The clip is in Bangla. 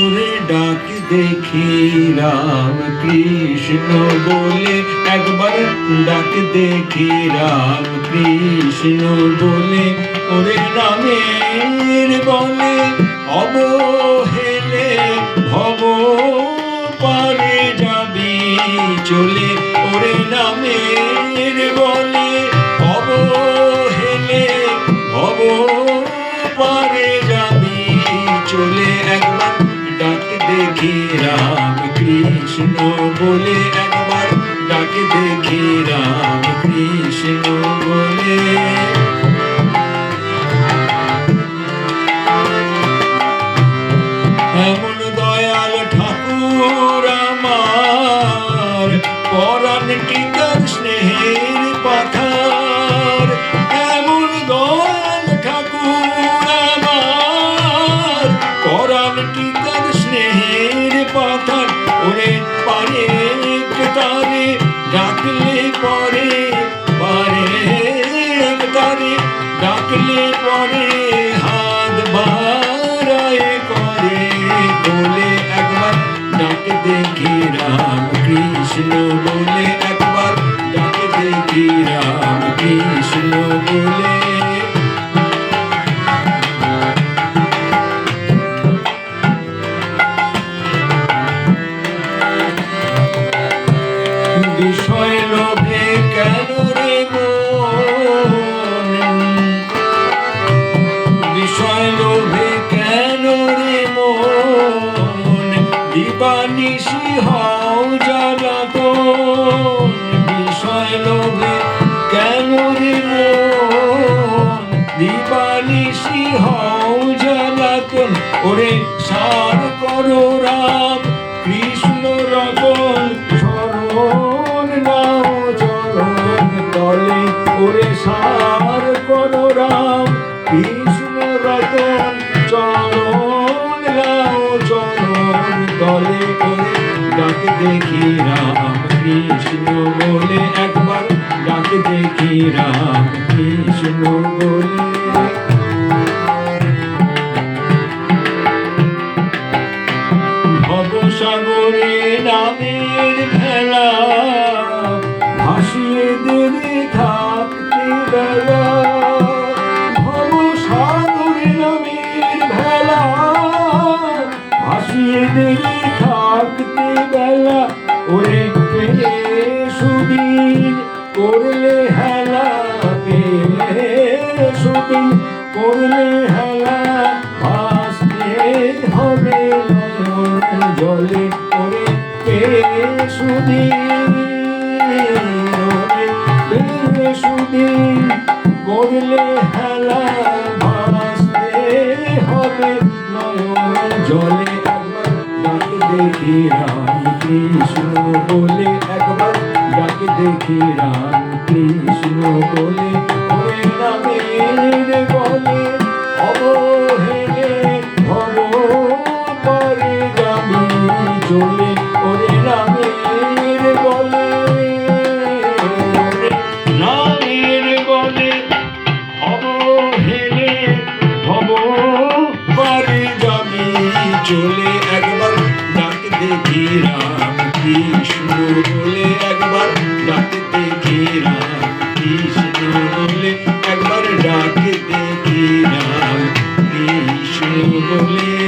ওরে ডাক দেখি রাম কৃষ্ণ বলে, একবার ডাক দেখি রাম কৃষ্ণ বলে, ওরে নামের বলে অবহেলে ভব পারে যাবি চলে, ওরে নামের বলে অবহেলে ভব পারে যাবি চলে, একবার ডাক দেখি রাম কৃষ্ণ বলে, একবার ডাক দেখি রাম কৃষ্ণ বলে। এমন দয়াল ঠাকুর আমার, পরাণ টিকার স্নেহের পাথার, এমন দয়াল ঠাকুর আমার, পরাণ টিকার স্নেহের পাথার, ওরে পারে তারে ডাকলে পরে, পারে তারে ডাকলে পরে হাত বাড়ায় করে বলে, একবার ডাক দেখি রাম কৃষ্ণ বলে, একবার ডাক দেখি রাম কৃষ্ণ বলে। বিষয় লোভে কেন রে মন, বিষয় লোভে কেন রে মন, দিবানিশি হও জ্বালাতন, বিষয় লোভে কেন রে মন, দিবানিশি হও জ্বালাতন, ওরে সার করো রাম কৃষ্ণ রতন, শরণ নাও চরণ তলে, ওরে সার করো রাম কৃষ্ণ রতন, চরণ নাও চরণ তলে, ওরে ডাক দেখি রাম কৃষ্ণ বলে, একবার ডাক দেখি রাম কৃষ্ণ বলে। ভবসাগরে নামের ভেলা ভাসিয়ে দেবে থাকতে বেলা, ভবসাগরে নামের ভেলা ভাসিয়ে দেবে থাকতে বেলা, ওরে পেলে সুদিন করলে হেলা, পেলে সুদিন করলে হেলা, ভাসতে হবে জলে, ওরে পেলে সুদিন, ওরে পেলে সুদিন করলে হেলা, ভাসতে হবে নয়ন জলে, একবার ডাক দেখি রাম কৃষ্ণ বলে, একবার ডাক দেখি রাম কৃষ্ণ বলে, ওরে নামের বলে অবহেলে ভব পারে যাবি চলে, ওরে নামের বলে, নামের বলে অবহেলে ভব পারে যাবি চলে, একবার ডাক দেখি রাম কৃষ্ণ বলে, একবার ডাক দেখি রাম কৃষ্ণ বলে, একবার ডাক দেখি রাম কৃষ্ণ বলে।